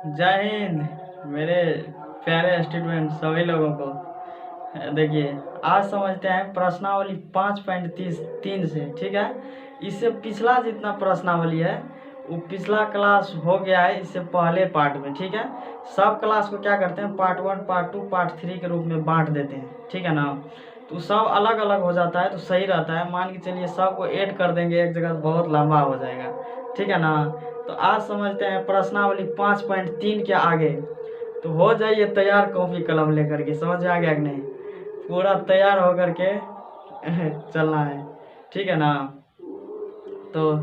जय हिंद मेरे प्यारे स्टूडेंट सभी लोगों को। देखिए, आज समझते हैं प्रश्नावली 5.3 से। ठीक है, इससे पिछला जितना प्रश्नावली है वो पिछला क्लास हो गया है इससे पहले पार्ट में। ठीक है, सब क्लास को क्या करते हैं, पार्ट 1 पार्ट 2 पार्ट 3 के रूप में बांट देते हैं। ठीक है ना, तो सब अलग अलग हो जाता है तो सही रहता है। मान के चलिए सबको ऐड कर देंगे एक जगह तो बहुत लंबा हो जाएगा। ठीक है ना, तो आज समझते हैं प्रश्नावली 5.3 के आगे। तो हो जाइए तैयार कॉपी कलम लेकर के, समझ में आ गया कि नहीं, पूरा तैयार होकर के चलना है। ठीक है ना, तो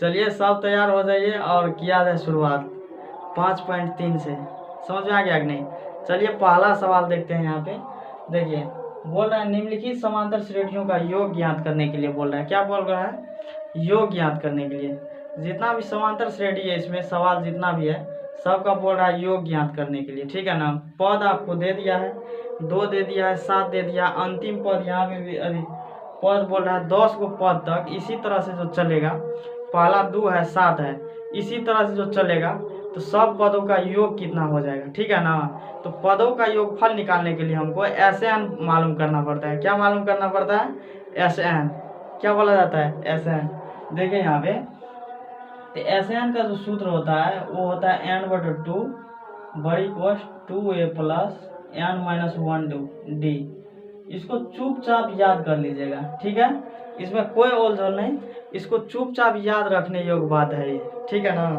चलिए सब तैयार हो जाइए और किया जाए शुरुआत 5.3 से। समझ में आ गया कि नहीं, चलिए पहला सवाल देखते हैं। यहाँ पे देखिए, बोल रहा है निम्नलिखित समांतर श्रेणियों का योग ज्ञात करने के लिए बोल रहा है। क्या बोल रहा है, योग ज्ञात करने के लिए। जितना भी समांतर श्रेणी है इसमें सवाल जितना भी है सबका बोल रहा है योग ज्ञात करने के लिए। ठीक है ना, पद आपको दे दिया है, 2 दे दिया है, 7 दे दिया। अंतिम पद यहाँ पे भी अरे पद बोल रहा है 10 को पद तक इसी तरह से जो चलेगा, पहला 2 है 7 है, इसी तरह से जो चलेगा तो सब पदों का योग कितना हो जाएगा। ठीक है ना, तो पदों का योगफल निकालने के लिए हमको SN मालूम करना पड़ता है। क्या मालूम करना पड़ता है, SN। क्या बोला जाता है, SN। देखिए यहाँ पे तो SN का जो सूत्र होता है वो होता है n/2 बड़ी कोष्ठ 2a प्लस n-1 d। इसको चुपचाप याद कर लीजिएगा। ठीक है, इसमें कोई ओलझोल नहीं, इसको चुपचाप याद रखने योग्य बात है ये। ठीक है ना,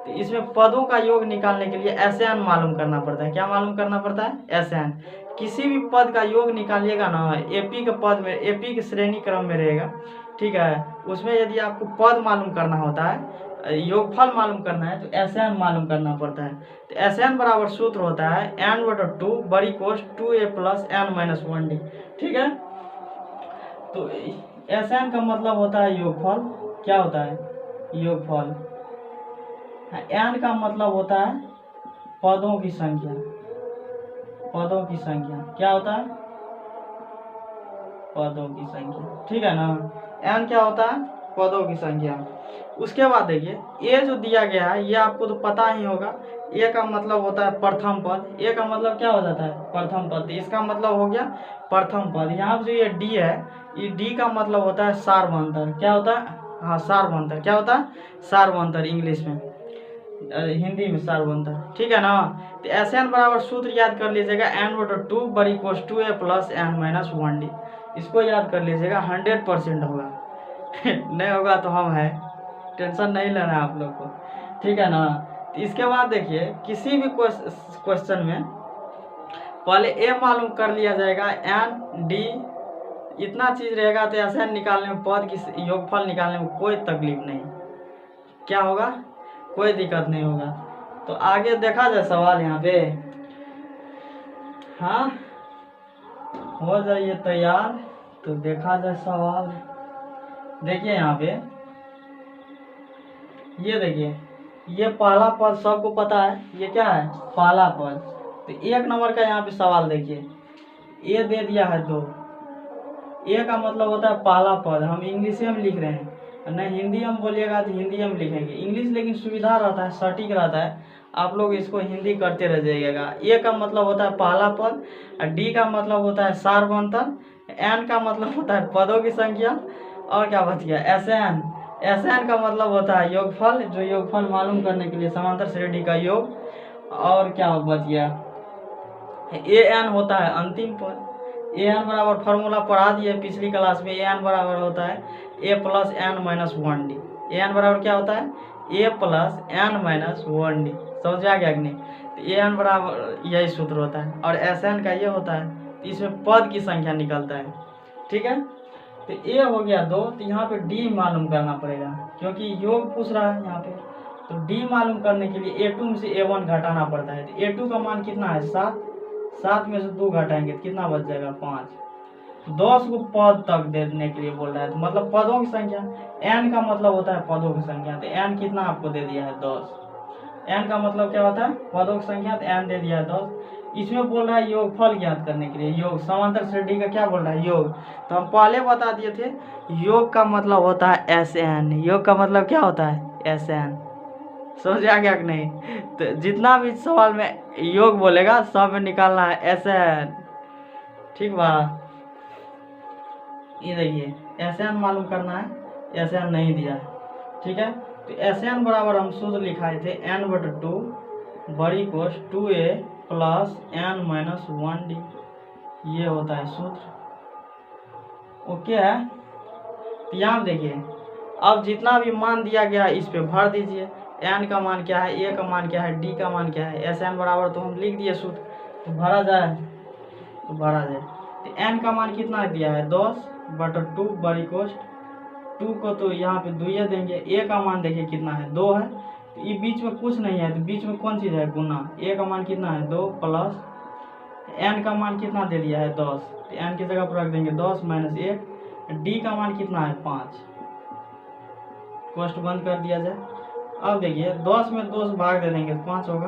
तो इसमें पदों का योग निकालने के लिए SN मालूम करना पड़ता है। क्या मालूम करना पड़ता है, SN। किसी भी पद का योग निकालिएगा ना, AP के पद में, AP के श्रेणी क्रम में रहेगा। ठीक है, उसमें यदि आपको पद मालूम करना होता है, योगफल मालूम करना है तो SN मालूम करना पड़ता है। तो SN बराबर सूत्र होता है n/2 बड़ी कोष्ठ 2a प्लस n-1 d। ठीक है, तो SN का मतलब होता है योगफल। क्या होता है, योगफल। n का मतलब होता है पदों की संख्या, पदों की संख्या। क्या होता है, पदों की संख्या। ठीक है ना, n क्या होता है, पदों की संख्या। उसके बाद देखिए ए जो दिया गया है ये आपको तो पता ही होगा। ए का मतलब होता है प्रथम पद। ए का मतलब क्या हो जाता है, प्रथम पद। इसका मतलब हो गया प्रथम पद। यहाँ पे जो ये डी है, ये डी का मतलब होता है सार्वंतर। क्या होता है, हाँ सार्वंतर। क्या होता है, सार्वंतर, इंग्लिश में, हिंदी में सार्वंतर। ठीक है ना, तो SN बराबर सूत्र याद कर लीजिएगा n/2 बड़ी कोष्ठ 2a प्लस n-1 d। इसको याद कर लीजिएगा, 100% होगा नहीं होगा तो हम हैं, टेंशन नहीं लेना है आप लोग को। ठीक है ना, तो इसके बाद देखिए किसी भी क्वेश्चन में पहले ए मालूम कर लिया जाएगा, एन डी इतना चीज रहेगा तो SN निकालने में, पद की योगफल निकालने में कोई तकलीफ नहीं। क्या होगा, कोई दिक्कत नहीं होगा। तो आगे देखा जाए सवाल यहाँ पे। हाँ, हो जाइए तैयार तो देखा जाए सवाल। देखिए यहाँ पे, ये देखिए, ये पहला पद सबको पता है, ये क्या है, पहला पद। तो 1 नंबर का यहाँ पे सवाल देखिए, ए दे दिया है 2। ए का मतलब होता है पहला पद। हम इंग्लिश में लिख रहे हैं, नहीं हिंदी में बोलिएगा तो हिंदी में लिखेंगे। इंग्लिश लेकिन सुविधा रहता है, सटीक रहता है, आप लोग इसको हिंदी करते रह जाइएगा। ए का मतलब होता है पहला पद, और डी का मतलब होता है सार्वंतर, एन का मतलब होता है पदों की संख्या, और क्या बच गया, SN। SN का मतलब होता है योगफल, जो योगफल मालूम करने के लिए समांतर श्रेणी का योग। और क्या बच गया, AN होता है अंतिम पद। AN बराबर फार्मूला पढ़ा दिए पिछली क्लास में। AN बराबर होता है A plus n-1 d। AN बराबर क्या होता है, A प्लस n-1 d। समझ आ गया कि नहीं, तो AN बराबर यही सूत्र होता है, और SN का ये होता है। तो इसमें पद की संख्या निकलता है। ठीक है, तो A हो गया 2, तो यहाँ पे D मालूम करना पड़ेगा क्योंकि योग पूछ रहा है यहाँ पे। तो D मालूम करने के लिए A2 में से A1 घटाना पड़ता है। तो A2 का मान कितना है, 7। 7 में से 2 घटाएंगे तो कितना बच जाएगा, 5। 10 को पद तक देने के लिए बोल रहा है, तो मतलब पदों की संख्या। n का मतलब होता है पदों की संख्या, तो n कितना आपको दे दिया है, 10। n का मतलब क्या होता है, पदों की संख्या, तो n दे दिया है 10। इसमें बोल रहा है योगफल ज्ञात करने के लिए, योग समांतर श्रेणी का क्या बोल रहा है, योग। तो हम पहले बता दिए थे, योग का मतलब होता है SN। योग का मतलब क्या होता है, SN। समझ आ गया कि नहीं? तो जितना भी सवाल में योग बोलेगा सब में निकालना है एसएन, ठीक बा? ये देखिए एसएन मालूम करना है, एसएन नहीं दिया है, ठीक है? तो एसएन बराबर हम सूत्र लिखाए थे n/2 बड़ी कोश 2a plus n minus 1d, ये होता है सूत्र। ओके है? तो यहाँ देखिए अब जितना भी मान दिया गया इस पे भर दीजिए। n का मान क्या है, a का मान क्या है, d का मान क्या है, एस एन बराबर तो हम लिख दिए सूत्र, तो भरा जाए तो भरा जाए। तो n का मान कितना दिया है 10/2 बड़ी कोष्ठ 2 को तो यहाँ पे 2 देंगे। a का मान देखिए कितना है 2 है, तो ये बीच में कुछ नहीं है तो बीच में कौन चीज़ है गुना। a का मान कितना है 2 प्लस n का मान कितना दे दिया है 10, तो n की जगह पर रख देंगे 10 माइनस 1। d का मान कितना है 5, कोष्ठ बंद कर दिया जाए। अब देखिए 10 में 2 से भाग दे देंगे तो 5 होगा,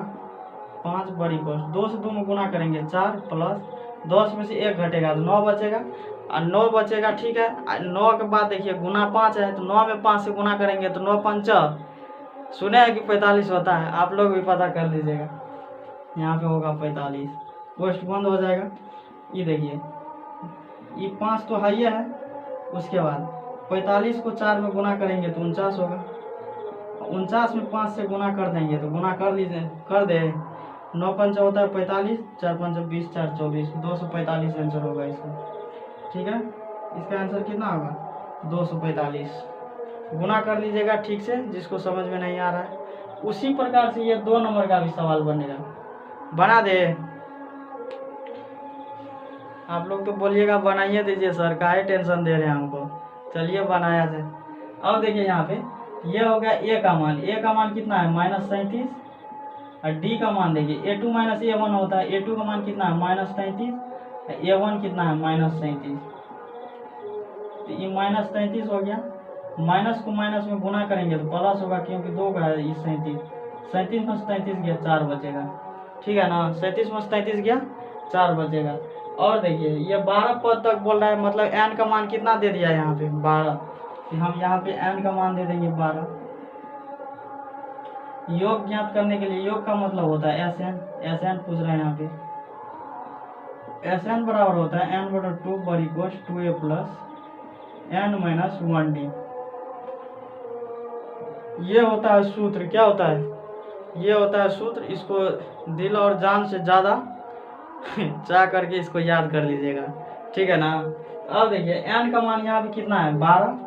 5 बड़ी कोष्ठ 2 से 2 में गुना करेंगे 4 प्लस 10 में से 1 घटेगा तो 9 बचेगा, और 9 बचेगा, ठीक है? 9 के बाद देखिए गुना 5 है तो 9 में 5 से गुना करेंगे तो 9 पंचा, सुने हैं कि 45 होता है, आप लोग भी पता कर लीजिएगा, यहाँ पे होगा 45, कोष्ठ बंद हो जाएगा। ये देखिए ये 5 तो हाई है, उसके बाद 45 को 4 में गुना करेंगे तो 49 होगा, 49 में 5 से गुना कर देंगे तो गुना कर लीजिए, कर दे 9 पंचा होता है 45, 4 पंचा 20, 4 24, 245 आंसर होगा इसका, ठीक है? इसका आंसर कितना होगा 245। गुना कर लीजिएगा ठीक से, जिसको समझ में नहीं आ रहा है। उसी प्रकार से ये 2 नंबर का भी सवाल बनेगा, बना दे। आप लोग तो बोलिएगा बनाइए दीजिए सर, काहे टेंशन दे रहे हैं हमको, चलिए बनाया जाए। अब देखिए यहाँ पे ये हो गया a का मान, a का मान कितना है -37, और d का मान देखिए a2 माइनस a1 होता है, a2 का मान कितना है -33, a1 कितना है -37, तो ये -33 हो गया। माइनस को माइनस में गुना करेंगे तो प्लस होगा, क्योंकि 2 का है ये 37, 37 में 37 गया 4 बचेगा, ठीक है ना? 37 में 37 गया 4 बचेगा। और देखिए ये 12 पद तक बोल रहा है, मतलब n का मान कितना दे दिया है यहाँ पे 12, हम यहाँ पे n का मान दे देंगे 12। योग ज्ञात करने के लिए, योग का मतलब होता है एसएन, एसएन पूछ रहे हैं यहाँ पे। एसएन बराबर होता है n/2 बड़ी कोष्ठ 2a plus n minus 1d, ये होता है सूत्र। क्या होता है? ये होता है सूत्र। इसको दिल और जान से ज़्यादा चाह करके इसको याद कर लीजिएगा, ठीक है ना? अब देखिए n का मान यहाँ पे कितना है 12,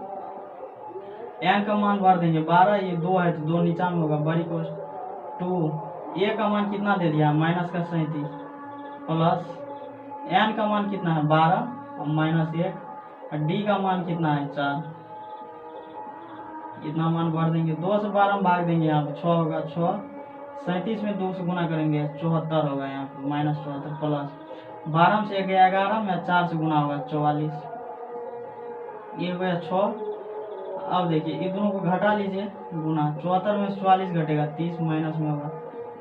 n का मान भर देंगे 12, ये 2 है तो 2 नीचा में होगा बड़ी कोष्ठ 2, a का मान कितना दे दिया -37 प्लस n का मान कितना है 12 और -1, और d का मान कितना है 4, इतना मान भर देंगे। 2 से 12 में भाग देंगे, यहाँ पे 6 होगा 6, 37 में 2 से गुना करेंगे 74 होगा, यहाँ पे -74 प्लस 12 से 1 गया 11 में 4 से गुना होगा 44, ये हो गया 6। अब देखिए ये दोनों को घटा लीजिए, गुना 74 में 44 घटेगा 30 माइनस में होगा,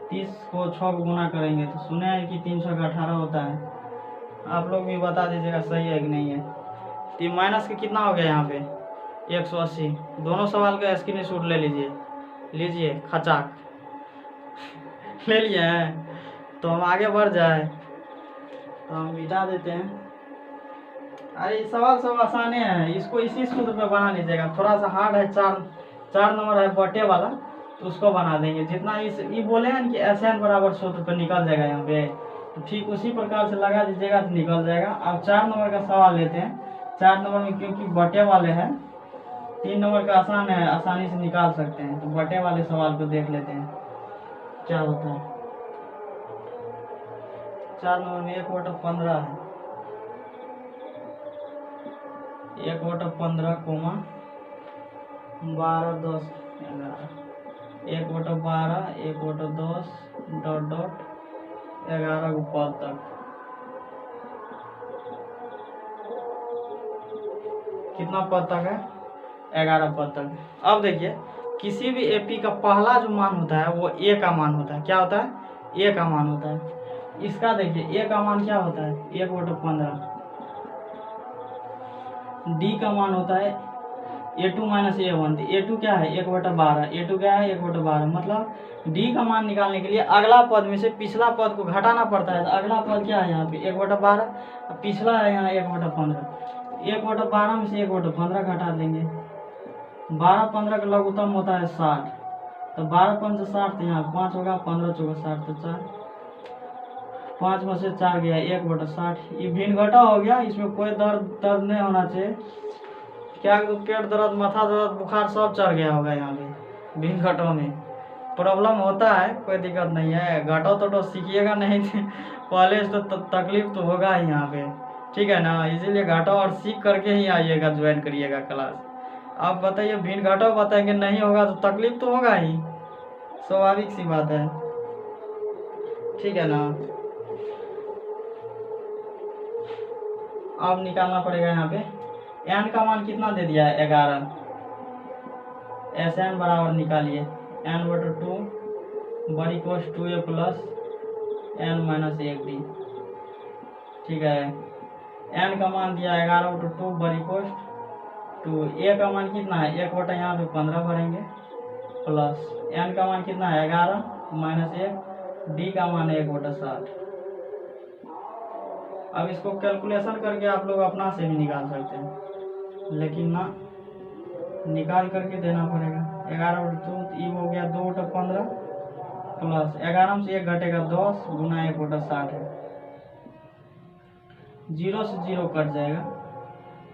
30 को 6 को गुना करेंगे तो सुने हैं कि 318 होता है। आप लोग भी बता दीजिएगा सही है कि नहीं है। तो माइनस के कितना हो गया यहाँ पे 180। दोनों सवाल का स्क्रीनशॉट ले लीजिए, लीजिए खचाक ले लिए हैं। तो हम आगे बढ़ जाए, तो हम मिटा देते हैं। अरे सवाल सब आसाने हैं, इसको इसी सूत्र पे बना लीजिएगा। थोड़ा सा हार्ड है, 4 नंबर है बटे वाला, तो उसको बना देंगे। जितना ये बोले हैं कि एसएन बराबर सूत्र पे निकल जाएगा यहाँ पे, तो ठीक उसी प्रकार से लगा दीजिएगा तो निकल जाएगा। अब 4 नंबर का सवाल लेते हैं। 4 नंबर में क्योंकि बटे वाले हैं, 3 नंबर का आसान है, आसानी से निकाल सकते हैं। तो बटे वाले सवाल को देख लेते हैं क्या होता है। 4 नंबर में 1/15 है, 1/15 कोमा 12 10 11, 1/12 1/10 डॉट डॉट 11 को पद तक। कितना पद तक है 11 पद तक। अब देखिए किसी भी एपी का पहला जो मान होता है वो ए का मान होता है। क्या होता है? ए का मान होता है। इसका देखिए ए का मान क्या होता है 1/15, डी का मान होता है A2 माइनस A1, A2 क्या है 1/12, A2 क्या है 1/12, मतलब D का मान निकालने के लिए अगला पद में से पिछला पद को घटाना पड़ता है। तो अगला पद क्या है यहाँ पे 1/12, पिछला है यहाँ 1/15, 1/12 में से 1/15 घटा देंगे। 12/15 का लघुत्तम होता है 60, तो 12×5 = 60, तो यहाँ 5 होगा, 15×4 = 60, तो 4, 5 में से 4 गया 1/60। ये भिन्न घटा हो गया, इसमें कोई दर्द नहीं होना चाहिए। क्या पेट दर्द, माथा दर्द, बुखार सब चढ़ गया होगा यहाँ पे भिन्न घटों में। प्रॉब्लम होता है, कोई दिक्कत नहीं है, घटो तो सीखिएगा नहीं पहले से तो तकलीफ तो होगा ही यहाँ पे, ठीक है ना। इसीलिए घटो और सीख करके ही आइएगा, ज्वाइन करिएगा क्लास। आप बताइए भिन्न घटो बताएंगे नहीं होगा तो तकलीफ तो होगा ही, स्वाभाविक सी बात है, ठीक है ना। अब निकालना पड़ेगा यहाँ पे n का मान कितना दे दिया है 11, Sn बराबर निकालिए n/2 बड़ी कोस 2a प्लस n-1d, ठीक है। n का मान दिया 11/2 बड़ी कोस 2, a का मान कितना है 1 यहाँ पे 15 भरेंगे, प्लस n का मान कितना है 11 माइनस 1, d का मान है 1/60। अब इसको कैलकुलेशन करके आप लोग अपना से भी निकाल सकते हैं, लेकिन ना निकाल करके देना पड़ेगा। 11/2 ये हो गया 2/15 प्लस 11 में से 1 घटेगा 10 गुना 1/60 है, 0 से 0 कट जाएगा,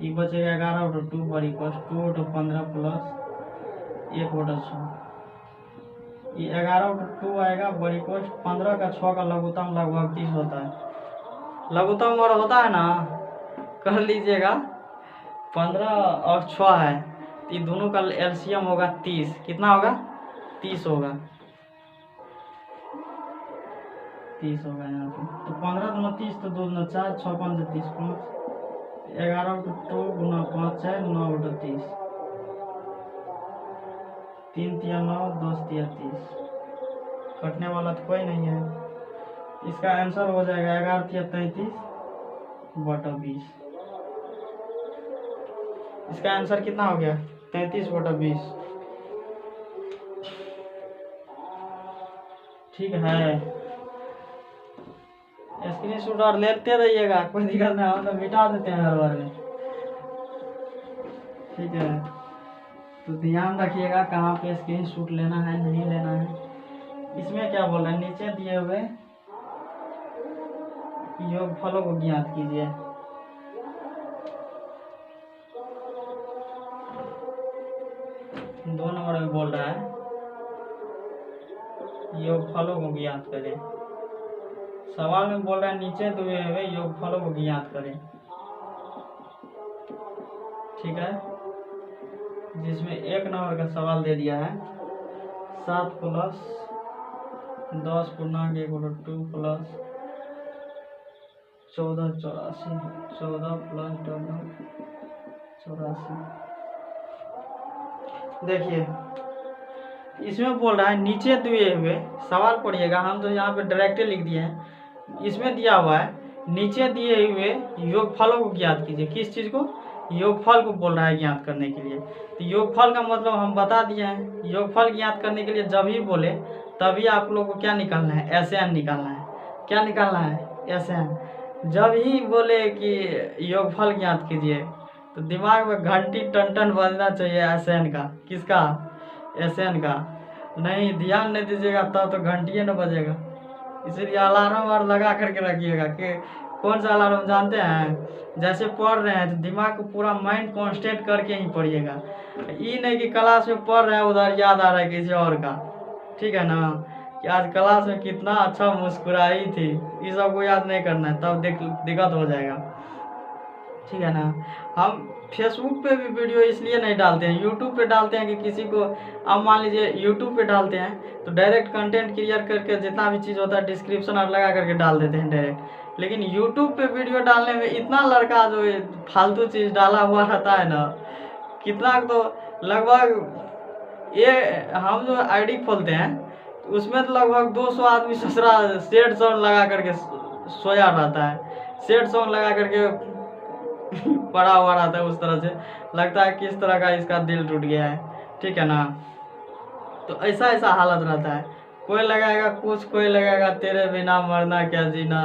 ये बचेगा 11/2 बड़ी कोस 2/15 प्लस 1/6। ये 11/2 आएगा बड़ी कोस 15 का 6 का लघुत्तम लगभग 30 होता है। लघुत्तम और होता है ना, कर लीजिएगा 15 और 6 है, ये दोनों का एलसीएम होगा 30, कितना होगा 30 होगा, 30 होगा यहाँ पे। तो 15 दूना 30, तो 2 दूना 4, 6 5 30, 5 11/2 गुना 5 है 9/30, 3 × 9 10 × 30, कटने वाला तो कोई नहीं है। इसका आंसर हो जाएगा 11 × 33/20। इसका आंसर कितना हो गया 33/20, ठीक है। स्क्रीनशॉट और लेते रहिएगा, कोई दिक्कत नहीं, हम तो मिटा देते हैं हर बार में, ठीक है। तो ध्यान रखिएगा कहाँ पे स्क्रीनशॉट लेना है नहीं लेना है। इसमें क्या बोल रहे हैं, नीचे दिए हुए योगफलों को ज्ञात कीजिए। दो नंबर में बोल रहा है योगफलों को ज्ञात करें। सवाल में बोल रहा है नीचे दिए हुए योगफलों को ज्ञात करें, ठीक है। जिसमें 1 नंबर का सवाल दे दिया है 7 + 10 पूर्णांक 1/2 प्लस 14/84, 14 + 84। देखिए इसमें बोल रहा है नीचे दिए हुए, सवाल पढ़िएगा, हम तो यहाँ पे डायरेक्ट लिख दिए हैं। इसमें दिया हुआ है नीचे दिए हुए योगफलों को ज्ञात कीजिए। किस चीज़ को, योगफल को बोल रहा है ज्ञात करने के लिए। तो योगफल का मतलब हम बता दिए हैं, योगफल ज्ञात करने के लिए जब ही बोले तभी आप लोग को क्या निकालना है, Sn निकालना है। क्या निकालना है, Sn। जब ही बोले कि योगफल ज्ञात कीजिए तो दिमाग में घंटी टन बजना चाहिए Sn का। किसका, Sn का। नहीं ध्यान नहीं दीजिएगा तब तो घंटिए न बजेगा। इसीलिए अलार्म और लगा करके रखिएगा। कि कौन सा अलार्म जानते हैं, जैसे पढ़ रहे हैं तो दिमाग को पूरा माइंड कॉन्सेंट्रेट करके ही पढ़िएगा। ये नहीं कि क्लास में पढ़ रहे हैं उधर याद आ रहा है किसी और का, ठीक है ना। कि आज क्लास में कितना अच्छा मुस्कुराई थी, ये सब को याद नहीं करना है, तब दिक्कत हो जाएगा, ठीक है ना। हम फेसबुक पे भी वीडियो इसलिए नहीं डालते हैं, यूट्यूब पे डालते हैं कि किसी को, अब मान लीजिए यूट्यूब पे डालते हैं तो डायरेक्ट कंटेंट क्लियर करके जितना भी चीज़ होता है डिस्क्रिप्शन और लगा करके डाल देते हैं डायरेक्ट। लेकिन यूट्यूब पे वीडियो डालने में इतना लड़का जो फालतू चीज़ डाला हुआ रहता है ना, कितना तो लगभग ये हम जो आईडी खोलते हैं उसमें तो लगभग 200 आदमी सैड सॉन्ग लगा करके सोया रहता है। सैड सॉन्ग लगा करके पड़ा हुआ रहता है, उस तरह से लगता है किस तरह का इसका दिल टूट गया है, ठीक है ना। तो ऐसा ऐसा हालत रहता है। कोई लगाएगा कुछ, कोई लगाएगा तेरे बिना मरना क्या जीना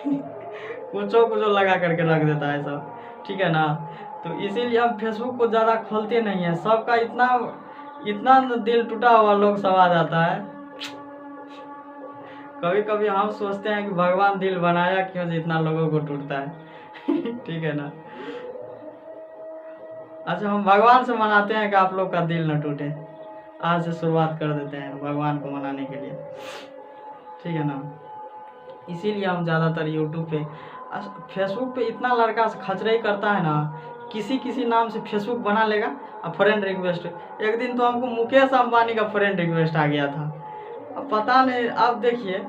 कुछो कुछो लगा करके रख देता है सब, ठीक है ना। तो इसीलिए हम फेसबुक को ज़्यादा खोलते नहीं है। सबका इतना इतना दिल टूटा हुआ लोग सब आ जाता है। कभी कभी हम सोचते हैं कि भगवान दिल बनाया क्यों जितना लोगों को टूटता है ठीक है ना। अच्छा, हम भगवान से मनाते हैं कि आप लोग का दिल न टूटे। आज से शुरुआत कर देते हैं भगवान को मनाने के लिए, ठीक है ना। इसीलिए हम ज़्यादातर यूट्यूब पे, फेसबुक पे इतना लड़का खचराई करता है ना, किसी किसी नाम से फेसबुक बना लेगा और फ्रेंड रिक्वेस्ट। एक दिन तो हमको मुकेश अंबानी का फ्रेंड रिक्वेस्ट आ गया था। अब पता नहीं, अब देखिए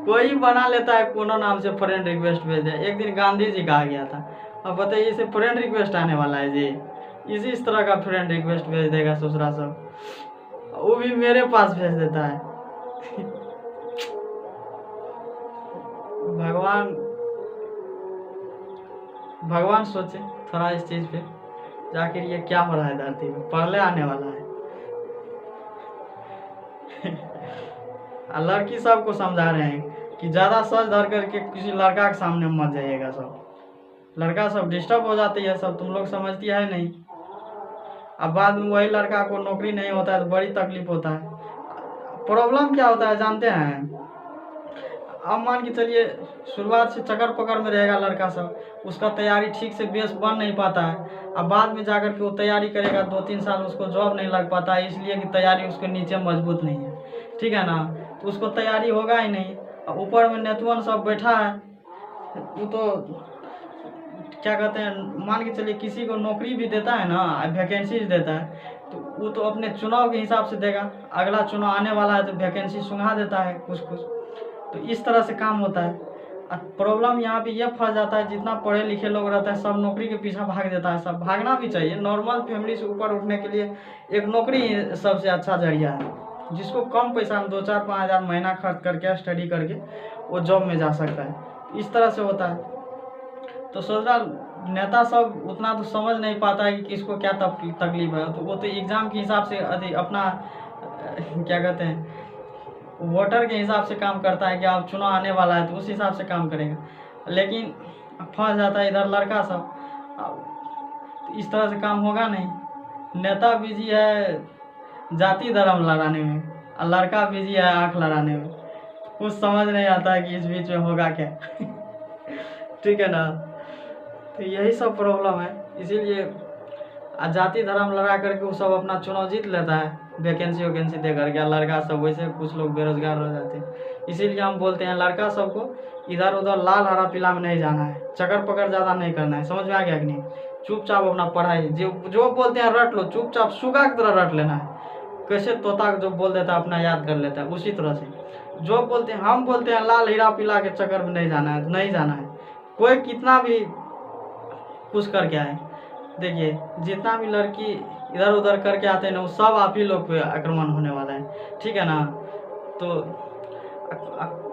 कोई बना लेता है कोनो नाम से फ्रेंड रिक्वेस्ट भेज दे। एक दिन गांधी जी का आ गया था। अब बताइए, इसे फ्रेंड रिक्वेस्ट आने वाला है जी, इस तरह का फ्रेंड रिक्वेस्ट भेज देगा ससुरा सब, वो भी मेरे पास भेज देता है भगवान भगवान सोचे थोड़ा इस चीज पे, जाकर ये क्या हो रहा है धरती में, पढ़ले आने वाला है लड़की सबको समझा रहे हैं कि ज्यादा सच धर करके किसी लड़का के सामने मत जाइएगा। सब लड़का सब डिस्टर्ब हो जाती है, सब तुम लोग समझती है नहीं। अब बाद में वही लड़का को नौकरी नहीं होता है तो बड़ी तकलीफ होता है। प्रॉब्लम क्या होता है जानते हैं? अब मान के चलिए शुरुआत से चक्कर पकड़ में रहेगा लड़का सब, उसका तैयारी ठीक से बेस बन नहीं पाता है। अब बाद में जाकर के वो तैयारी करेगा 2-3 साल, उसको जॉब नहीं लग पाता है, इसलिए कि तैयारी उसके नीचे मजबूत नहीं है, ठीक है ना। तो उसको तैयारी होगा ही नहीं। अब ऊपर में नेतवन सब बैठा है, वो तो क्या कहते हैं, मान के चलिए किसी को नौकरी भी देता है ना, वैकेंसी देता है, तो वो तो अपने चुनाव के हिसाब से देगा। अगला चुनाव आने वाला है तो वैकेंसी सुंघा देता है कुछ कुछ। तो इस तरह से काम होता है। प्रॉब्लम यहाँ पे ये फंस जाता है, जितना पढ़े लिखे लोग रहता है सब नौकरी के पीछे भाग देता है। सब भागना भी चाहिए, नॉर्मल फैमिली से ऊपर उठने के लिए एक नौकरी सबसे अच्छा जरिया है। जिसको कम पैसा में 2-4-5 हज़ार महीना खर्च करके स्टडी करके वो जॉब में जा सकता है। इस तरह से होता है। तो सोच रहा नेता सब उतना तो समझ नहीं पाता है कि किसको क्या तकलीफ है। तो वो तो एग्ज़ाम के हिसाब से अपना क्या कहते हैं, वोटर के हिसाब से काम करता है कि आप चुनाव आने वाला है तो उस हिसाब से काम करेगा। लेकिन फंस जाता है इधर लड़का सब, तो इस तरह से काम होगा नहीं। नेता बिजी है जाति धर्म लड़ाने में और लड़का बिजी है आँख लड़ाने में। कुछ समझ नहीं आता है कि इस बीच में होगा क्या ठीक है ना। तो यही सब प्रॉब्लम है। इसीलिए जाति धर्म लड़ा करके वो सब अपना चुनाव जीत लेता है, वैकेंसी दे करके। लड़का सब वैसे कुछ लोग बेरोजगार हो जाते हैं। इसीलिए हम बोलते हैं लड़का सबको इधर उधर लाल हरा पीला में नहीं जाना है, चक्कर पकड़ ज़्यादा नहीं करना है। समझ में आ गया कि नहीं? चुपचाप अपना पढ़ाई जो बोलते हैं रट लो, चुपचाप सुगा की तरह रट लेना है। कैसे तोता जो बोल देता है अपना याद कर लेता है, उसी तरह से जो बोलते हैं हम बोलते हैं लाल हीरा पीला के चक्कर में नहीं जाना है, नहीं जाना है। कोई कितना भी कुछ करके आए, देखिए जितना भी लड़की इधर उधर करके आते हैं ना, वो सब आप ही लोग पे आक्रमण होने वाला है, ठीक है ना। तो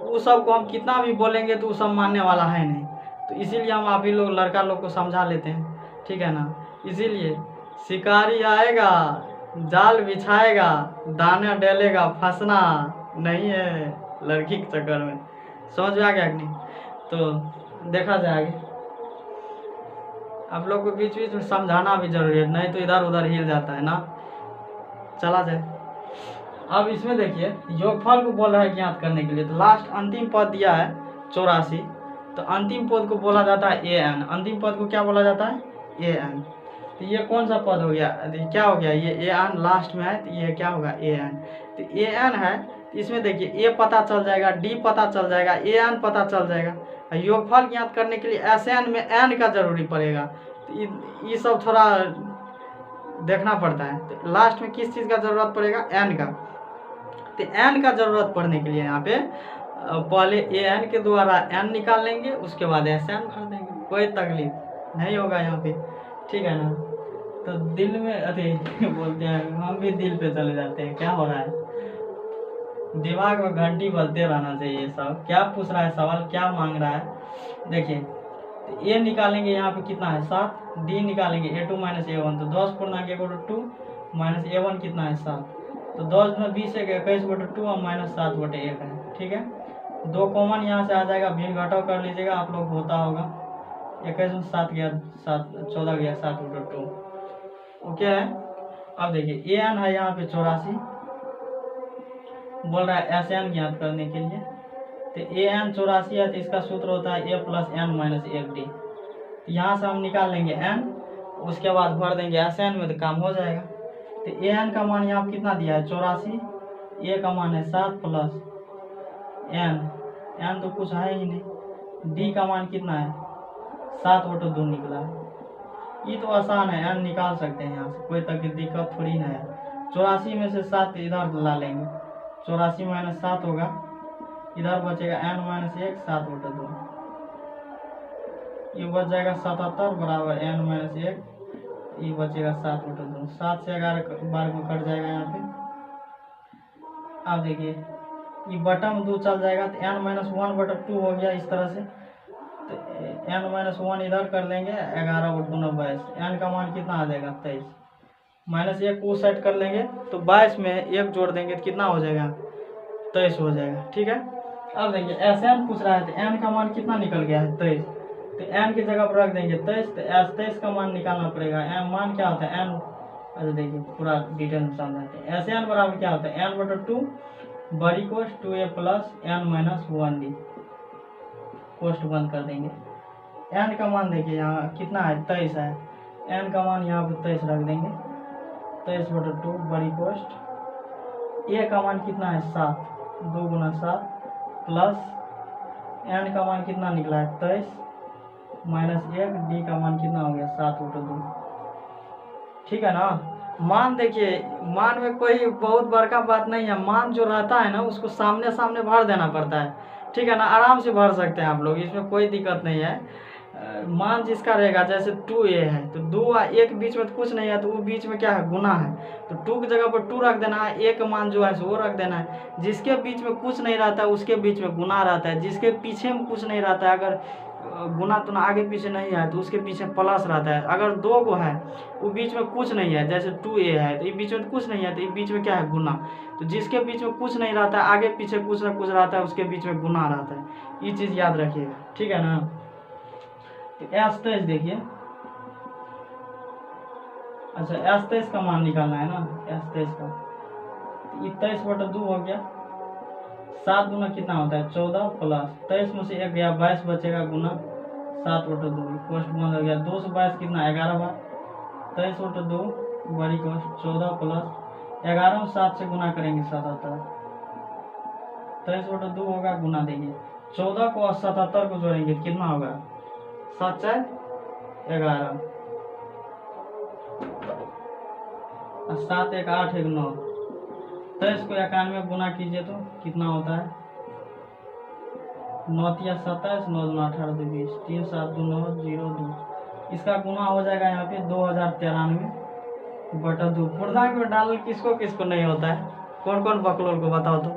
वो सब को हम कितना भी बोलेंगे तो वो सब मानने वाला है नहीं। तो इसीलिए हम आप ही लोग लड़का लोग को समझा लेते हैं, ठीक है ना। इसीलिए शिकारी आएगा जाल बिछाएगा, दाना डालेगा, फंसना नहीं है लड़की के चक्कर में। समझ में आ गया कि नहीं? तो देखा जाए आगे। आप लोग को बीच बीच में समझाना भी जरूरी है, नहीं तो इधर उधर हिल जाता है ना। चला जाए। अब इसमें देखिए योगफल को बोल रहा है ज्ञात करने के लिए। तो लास्ट अंतिम पद दिया है 84, तो अंतिम पद को बोला जाता है an। अंतिम पद को क्या बोला जाता है? an। तो ये कौन सा पद हो गया, क्या हो गया? ये an लास्ट में है, तो ये क्या होगा? an। तो an है, तो इसमें देखिए a पता चल जाएगा, d पता चल जाएगा, an पता चल जाएगा। योगफल ज्ञात करने के लिए SN में n का जरूरी पड़ेगा। तो ये सब थोड़ा देखना पड़ता है। तो लास्ट में किस चीज़ का जरूरत पड़ेगा? n का। तो n का जरूरत पड़ने के लिए यहाँ पे पहले an के द्वारा n निकाल लेंगे, उसके बाद SN भर देंगे, कोई तकलीफ नहीं होगा यहाँ पे, ठीक है ना। तो दिल में अरे बोलते हैं हम भी दिल पे चले जाते हैं, क्या हो रहा है? दिमाग में घंटी बजते रहना चाहिए। सब क्या पूछ रहा है सवाल, क्या मांग रहा है? देखिए तो ए निकालेंगे यहाँ पे कितना है 7, डी निकालेंगे a2 माइनस a1, तो 10 पूर्णांक 1/2 माइनस a1 कितना है 7, तो 10 में 20 है 21/2 और माइनस 7/1 है। ठीक है, 2 कॉमन यहाँ से आ जाएगा, भिन्न घटाव कर लीजिएगा आप लोग, होता होगा 21 में 7 गया 7, 14 गया 7/2। ओके है। अब देखिए an है यहाँ पे 84, बोल रहा है SN ज्ञात करने के लिए, तो an 84 है तो इसका सूत्र होता है a plus n minus 1d। यहाँ से हम निकाल लेंगे n, उसके बाद भर देंगे SN में तो काम हो जाएगा। तो an का मान यहाँ कितना दिया है 84, a का मान है 7 प्लस n तो कुछ है ही नहीं, d का मान कितना है 7/2 निकला है। ये तो आसान है, n निकाल सकते हैं यहाँ से, कोई तक दिक्कत थोड़ी ना है। 84 में से 7 इधर ला लेंगे, 84 माइनस 7 होगा, इधर बचेगा n माइनस 1 7/2, ये बच जाएगा 77 बराबर n माइनस 1, ये बचेगा 7/2। 7 से 11 बार में कट जाएगा यहाँ पे। अब देखिए ये बटा में 2 चल जाएगा तो n माइनस 1/2 हो गया इस तरह से। तो n माइनस 1 इधर कर लेंगे, 11/2 22, n का मान कितना आ जाएगा 23, माइनस 1 को सेट कर लेंगे तो 22 में 1 जोड़ देंगे तो कितना हो जाएगा 23 हो जाएगा। ठीक है, अब देखिए SN पूछ रहा है तो n का मान कितना निकल गया है 23, तो n की जगह पर रख देंगे 23, तो 23 का मान निकालना पड़ेगा। n मान क्या होता है n, अच्छा देखिए पूरा डिटेल में समझाते हैं। SN बराबर क्या होता है n/2 बड़ी कोष्ट 2a plus n minus 1d, कोष्ट बंद कर देंगे। n का मान देखिए यहाँ कितना है 23 है, n का मान यहाँ पे 23 रख देंगे, 23/2 बड़ी कोष्ट, a का मान कितना है 7, 2 गुना 7 प्लस n का मान कितना निकला है 23 माइनस 1, d का मान कितना हो गया 7/2। ठीक है ना। मान देखिए, मान में कोई बहुत बड़का बात नहीं है, मान जो रहता है ना उसको सामने सामने भर देना पड़ता है। ठीक है ना, आराम से भर सकते हैं आप लोग, इसमें कोई दिक्कत नहीं है। मान जिसका रहेगा, जैसे 2a है तो 2 और 1 बीच में तो कुछ नहीं है, तो वो बीच में क्या है गुना है, तो 2 की जगह पर 2 रख देना है, 1 मान जो है वो रख देना है। जिसके बीच में कुछ नहीं रहता है उसके बीच में गुना रहता है, जिसके पीछे में कुछ नहीं रहता है, अगर गुना तो ना आगे पीछे नहीं है तो उसके पीछे प्लस रहता है। अगर 2 को है वो बीच में कुछ नहीं है, जैसे 2a है तो ये बीच में कुछ नहीं है, तो ये बीच में क्या है गुना, तो जिसके बीच में कुछ नहीं रहता है आगे पीछे कुछ ना कुछ रहता है उसके बीच में गुना रहता है, ये चीज़ याद रखिएगा। ठीक है ना। तो S23 देखिए, अच्छा S23 का मान निकालना है ना, S23 का, तो 23/2 हो गया, 7 गुना कितना होता है 14 प्लस 23 में से 1 गया 22 बचेगा गुना 7/2, कोष्ट बंद हो गया, 2 से 22 कितना 11 बार, 23/2 बड़ी कोष्ट 14 प्लस 11 में 7 से गुना करेंगे 77, 23/2 होगा, गुना देंगे 14 को और 77 को जोड़ेंगे कितना होगा 7 4 11, 7 1 8 1 9, 23 को 91 गुना कीजिए तो कितना होता है 9 या 27, 9 2 18 2 20, 3 7 2 9 0 2, इसका गुना हो जाएगा यहाँ पे 2093/2। पूर्णांक में डाल किसको किसको नहीं होता है, कौन कौन बकलोल को बताओ तो,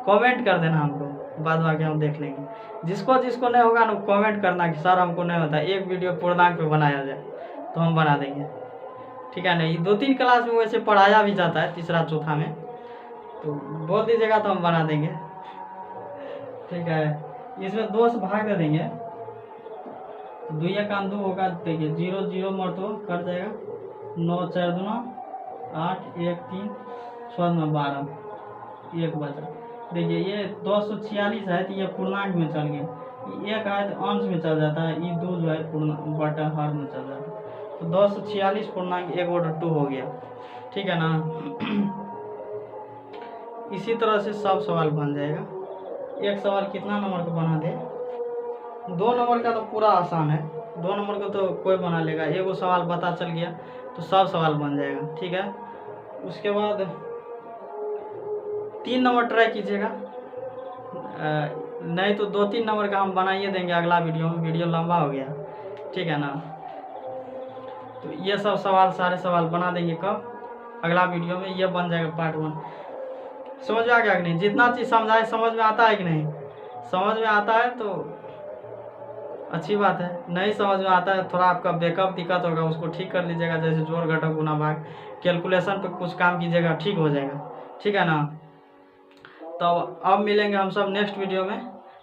कमेंट कर देना हमको, बाद बाकी हम देख लेंगे। जिसको जिसको नहीं होगा ना कमेंट करना कि सर हमको नहीं होता, एक वीडियो पूर्णांक पे बनाया जाए तो हम बना देंगे। ठीक है ना, ये 2-3 क्लास में वैसे पढ़ाया भी जाता है, तीसरा चौथा में, तो बोल दीजिएगा तो हम बना देंगे। ठीक है, इसमें 2 से भाग दे देंगे तो 2 का 2 होगा, देखिए 0 0 मरतो कट जाएगा, 9 4 2 8 1 3 6 9 12, 1 बचा। देखिए ये 246 है तो ये पूर्णांक में चल गया, ये 1 है तो अंश में चल जाता है, ये 2 जो है बटा हर में चल जाता है, तो 246 पूर्णांक 1/2 हो गया। ठीक है ना। इसी तरह से सब सवाल बन जाएगा। एक सवाल कितना नंबर का बना दे, 2 नंबर का तो पूरा आसान है, 2 नंबर का तो कोई बना लेगा, एगो सवाल पता चल गया तो सब सवाल बन जाएगा। ठीक है, उसके बाद 3 नंबर ट्राई कीजिएगा, नहीं तो 2-3 नंबर का हम बनाइए देंगे अगला वीडियो में, वीडियो लंबा हो गया। ठीक है ना, तो ये सब सवाल सारे सवाल बना देंगे कब, अगला वीडियो में, ये बन जाएगा पार्ट 1। समझ में आ गया कि नहीं, जितना चीज़ समझाए समझ में आता है कि नहीं, समझ में आता है तो अच्छी बात है। नहीं समझ में आता है, थोड़ा आपका बैकअप दिक्कत होगा, उसको ठीक कर लीजिएगा, जैसे जोड़ घटाव गुणा भाग कैलकुलेशन पे कुछ काम कीजिएगा, ठीक हो जाएगा। ठीक है ना। तो अब मिलेंगे हम सब नेक्स्ट वीडियो में।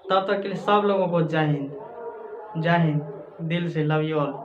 तब तक के लिए सब लोगों को जय हिंद, जय हिंद, दिल से लव यू ऑल।